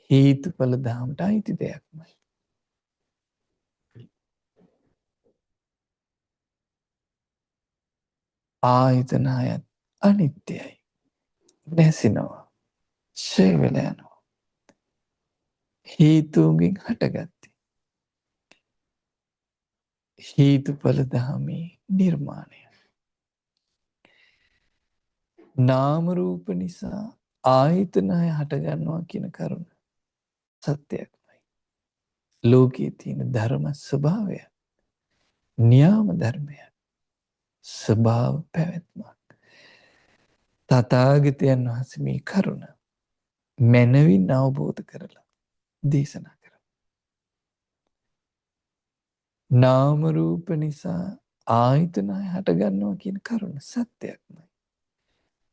හේතුඵල දහමට අයිති දෙයක්මයි. ආයතන හයත් අනිත්‍යයි. නැසිනවා. ෂය වෙලා යනවා. හේතුන්ගෙන් හටගත්තේ. හේතුඵල දහමේ නිර්මාණය. නාම රූප නිසා ආයතන හය හටගන්නවා කියන කරුණ සත්‍යයක්මයි. ලෝකයේ තියෙන ධර්ම ස්වභාවය, න්‍යාම ධර්මය, ස්වභාව පැවැත්මක්. තථාගතයන් වහන්සේ මේ කරුණ මනවින් අවබෝධ කරලා දේශනා කරනවා. නාම රූප නිසා ආයතන හය හටගන්නවා කියන කරුණ සත්‍යයක්මයි.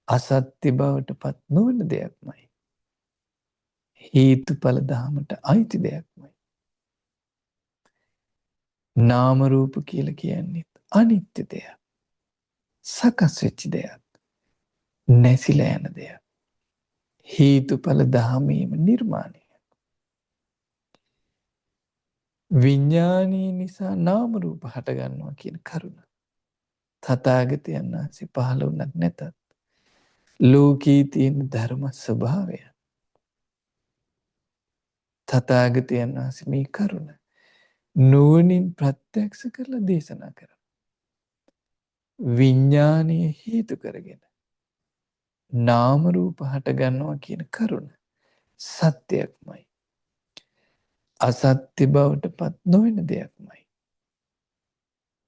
අසත්‍ය බවට පත් නොවන දෙයක්මයි. හේතුඵල දහමට අයිති දෙයක්මයි. නාම රූප කියලා කියන්නේ අනිත්‍ය දෙයක්. සකස් වෙච්ච දෙයක්. නැසිලා යන දෙයක්. හේතුඵල දහමේම නිර්මාණය. විඥානීය නිසා නාම රූප හටගන්නවා කියන කරුණ. තථාගතයන් වහන්සේ පහළ වුණත් නැතත් ලෝකයේ තියෙන ධර්ම ස්වභාවය. තථාගතයන් වහන්සේ මේ කරුණ නුවණින් ප්‍රත්‍යක්ෂ කරලා දේශනා කරනවා. විඥානීය හේතු කරගෙන නාම රූප හටගන්නවා කියන කරුණ සත්‍යයක්මයි. අසත්‍ය බවට පත් නොවන දෙයක්මයි.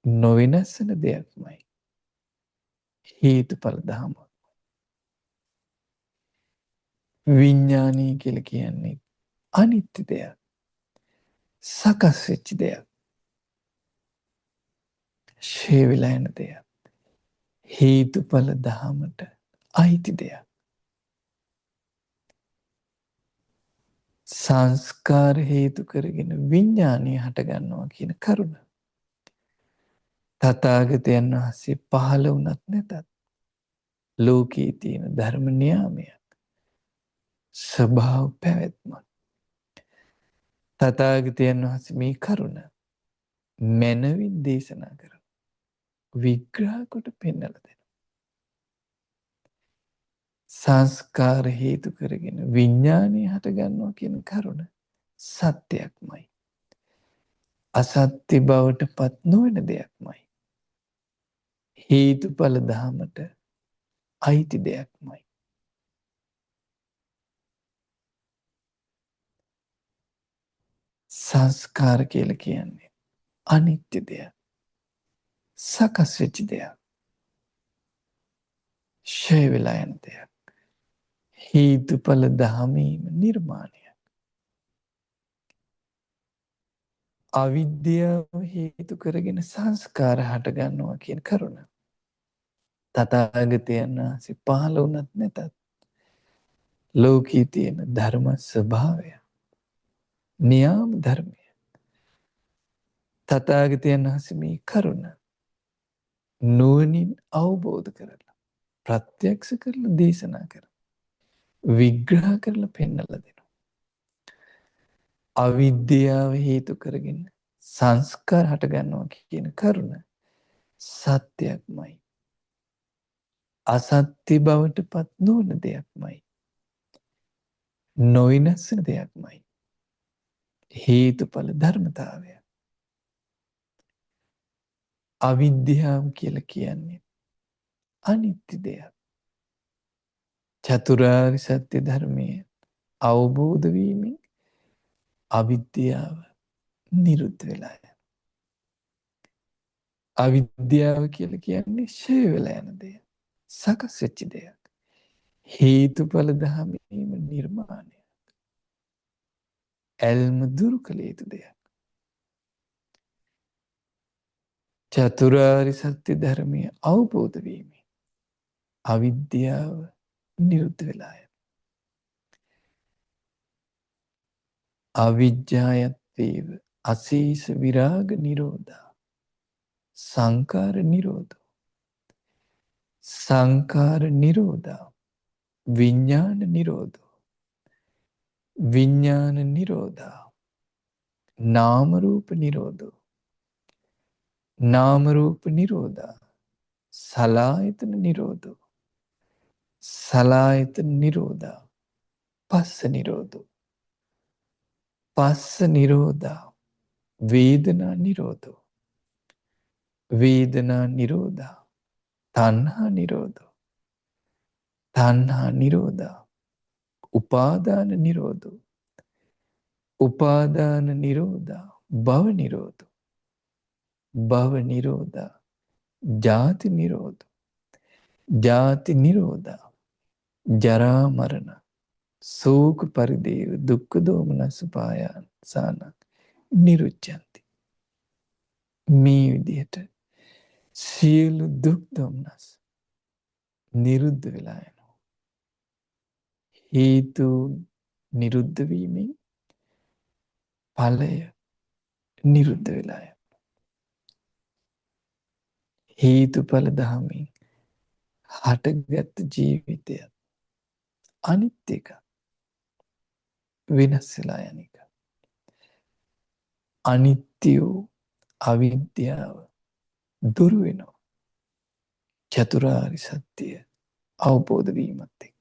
නොවිනස්සන දෙයක්මයි. හේතුඵල දහම. විඥානීය කියලා කියන්නේ අනිත්‍ය දෙයක්. සකස් වෙච්ච දෙයක්. ෂේ වෙලා යන දෙයක්. හේතුඵල දහමට අයිති දෙයක්. සංස්කාර හේතු කරගෙන විඤ්ඤාණය හටගන්නවා කියන කරුණ. තථාගතයන් වහන්සේ පහළ වුණත් නැතත් ලෝකයේ තියෙන ධර්ම නියාමය ස්වභාව පැවැත්ම. තථාගතයන් වහන්සේ මේ කරුණ මැනවින් දේශනා කරන විග්‍රහ කොට පෙන්නලා දෙනවා. සංස්කාර හේතු කරගෙන විඤ්ඤාණය හටගන්නවා කියන කරුණ සත්‍යයක්මයි. අසත්‍ය බවට පත් නොවන දෙයක්මයි. හේතුඵල දහමට අයිති දෙයක්මයි. සංස්කාර කියලා කියන්නේ අනිත්‍ය දෙයක්. සකස් වෙච්ච දෙයක්. ෂය වෙලා යන දෙයක්. හේතුඵල දහමේම නිර්මාණය. අවිද්‍යාව හේතු කරගෙන සංස්කාර හටගන්නවා කියන කරුණ. තථාගතයන් වහන්සේ පහළ වුණත් නැතත් ලෝකයේ තියෙන ධර්ම ස්වභාවය නියාම ධර්මය. තථාගතයන් වහන්සේ මේ කරුණ නුවණින් අවබෝධ කරලා ප්‍රත්‍යක්ෂ කරලා දේශනා කරලා විග්‍රහ කරලා පෙන්නලා දෙනවා. අවිද්‍යාව හේතු කරගෙන සංස්කාර හටගන්නවා කියන කරුණ සත්‍යයක්මයි. අසත්‍ය බවට පත් නොවන දෙයක්මයි. නොවිනස්සන දෙයක්මයි. හේතුඵල ධර්මතාවය. අවිද්‍යාව කියලා කියන්නේ අනිත්‍ය දෙයක්. චතුරාර්ය සත්‍ය ධර්මය අවබෝධ වීමෙන් අවිද්‍යාව නිරුද්ධ වෙලා යනවා. අවිද්‍යාව කියලා කියන්නේ ෂය වෙලා යන දෙයක්. සකස් වෙච්ච දෙයක්. හේතුඵල දහමේම නිර්මාණය. ඇල්ම දුරු කළ යුතු දෙයක්. චතුරාර්ය සත්‍ය ධර්මය අවබෝධ වීමෙන් අවිද්‍යාව නිරුද්ධ වෙලා යනවා. අවිජ්ජායත්තේව අසීස විරාග නිරෝධා සංකාර නිරෝධෝ සංකාර නිරෝධා විඤ්ඤාණ නිරෝධෝ විඤ්ඤාණ නිරෝධා නාම රූප නිරෝධෝ නාම රූප නිරෝධා සලආයතන නිරෝධෝ සලආයතන නිරෝධා පස්ස නිරෝධෝ පස්ස නිරෝධා වේදනා නිරෝධෝ වේදනා නිරෝධා තණ්හා නිරෝධෝ තණ්හා නිරෝධා උපාදාන නිරෝධෝ උපාදාන නිරෝධා භව නිරෝධෝ භව නිරෝධා ජාති නිරෝධෝ ජාති නිරෝධා ජරා මරණ ශෝක පරිදේව දුක්ඛ දෝමනස්ස පායාසාන නිරුච්ඡanti. මේ විදිහට සියලු දුක් දොම්නස් නිරුද්ධ වෙලා යනවා. හේතු නිරුද්ධ වීමෙන් ඵලය නිරුද්ධ වෙලා යනවා. හේතුඵල ධමයෙන් හටගත් ජීවිතය අනිත්‍ය එක. වෙනස් වෙලා යන එක. අනිත්‍ය වූ අවිද්‍යාව දුරු වෙනවා. චතුරාර්ය සත්‍ය අවබෝධ වීමත් එක්ක.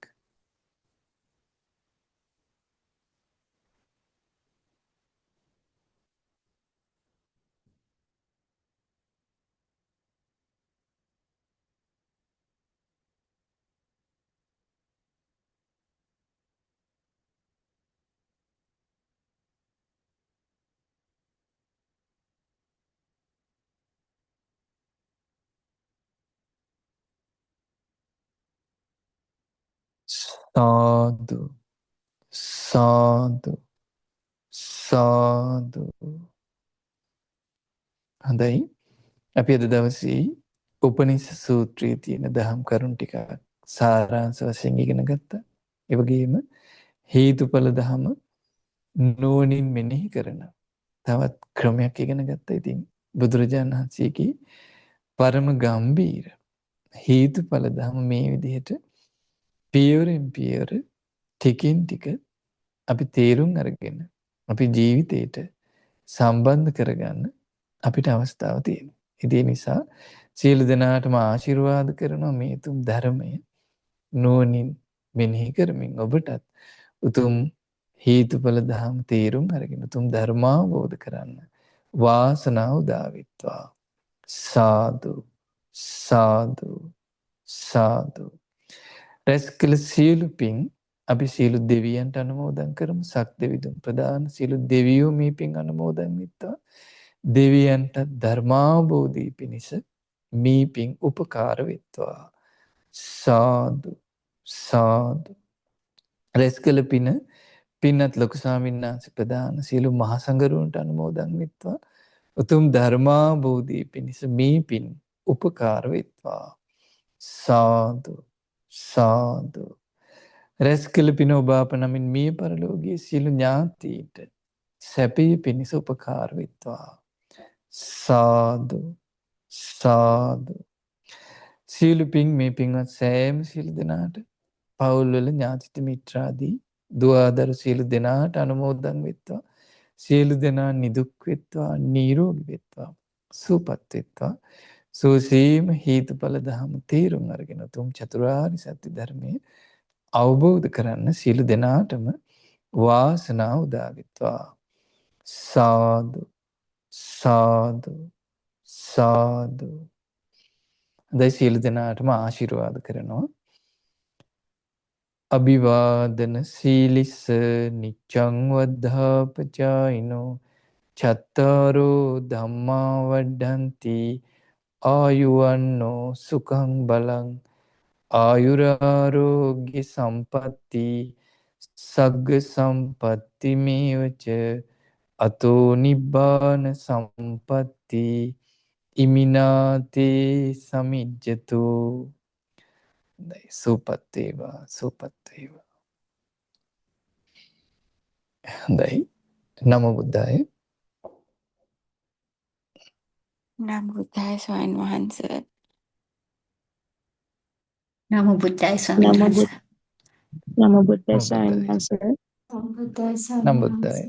සාදු සාදු සාදු. හොඳයි. අපි අද දවසේ උපනිෂ සූත්‍රයේ තියෙන දහම් කරුණු ටිකක් සාරාංශ වශයෙන් ඉගෙන ගත්තා. ඒ වගේම හේතුඵල දහම නුවණින් මෙනෙහි කරන තවත් ක්‍රමයක් ඉගෙන ගත්තා. ඉතින් බුදුරජාණන් වහන්සේගේ පරම ගම්බීර හේතුඵල දහම මේ විදිහට පියවරෙන් පියවර ටිකින් ටික අපි තේරුම් අරගෙන අපි ජීවිතේට සම්බන්ධ කරගන්න අපිට අවස්ථාව තියෙනවා. ඉතින් නිසා සියලු දෙනාටම ආශිර්වාද කරනවා මේ උතුම් ධර්මය නුවණින් මෙනෙහි කරමින් ඔබටත් උතුම් හේතුඵල දහම් තේරුම් අරගෙන උතුම් ධර්මාවබෝධ කරන්න වාසනාව උදා වෙත්වා. සාදු සාදු සාදු. රැස් කළ සියලු පින් අපි සියලු දෙවියන්ට අනුමෝදන් කරමු. සක්දෙවිඳුන් ප්‍රදාන සියලු දෙවියෝ මේ පින් අනුමෝදන් වෙත්වා. දෙවියන්ට ධර්මාවබෝධී පිණිස මේ පින් උපකාර වෙත්වා. සාදු සාදු. රැස් කළ පින පින්නත් ලොකු ස්වාමීන් වහන්සේ ප්‍රදාන සියලු මහා සංඝරුවන්ට අනුමෝදන් වෙත්වා. උතුම් ධර්මාවබෝධී පිණිස මේ පින් උපකාර වෙත්වා. සාදු සාදු. රැස් කළ පින ඔබ අප නමින් මිය පරලෝකයේ සියලු ඥාතීන්ට සැපය පිණිස උපකාර වෙත්වා. සාදු සාදු. සියලු පින් මේ පින්වත් සෑම සියලු දෙනාට පවුල්වල ඥාතිත මිත්‍රාදී දුවදරු සියලු දෙනාට අනුමෝදන් වෙත්වා. සියලු දෙනා නිදුක් වෙත්වා නිරෝගී වෙත්වා සුවපත් වෙත්වා. සෝසීම හේතුඵල දහම තේරුම් අරගෙන තුම් චතුරාර්ය සත්‍ය ධර්මයේ අවබෝධ කරන්න සියලු දෙනාටම වාසනාව උදා වෙත්වා. සාදු සාදු සාදු. දැන් සියලු දෙනාටම ආශිර්වාද කරනවා. අභිවාදන සීලිස්ස නිච්ඡං වද්ධාපචායිනෝ චත්තාරෝ ධම්මා වඩ්ඩಂತಿ ආයුවන්නෝ සුඛං බලං ආයුරාරෝග්‍ය සම්පatti සග්ග සම්පatti මේවච අතෝ නිබ්බාන සම්පatti ඉමිනාතේ සමිජ්ජතු. සුපත් වේවා සුපත් වේවා. හොඳයි. නමෝ බුද්දාය. නමෝ බුද්දාය ස්වාමීන් වහන්සේ. නමෝ බුද්දාය ස්වාමීන් වහන්සේ. නමෝ බුද්දේ නමෝ ස්වාමීන් බුද්දාය. වහන්සේ. නමෝ බුද්දාය නමෝ බුද්දාය.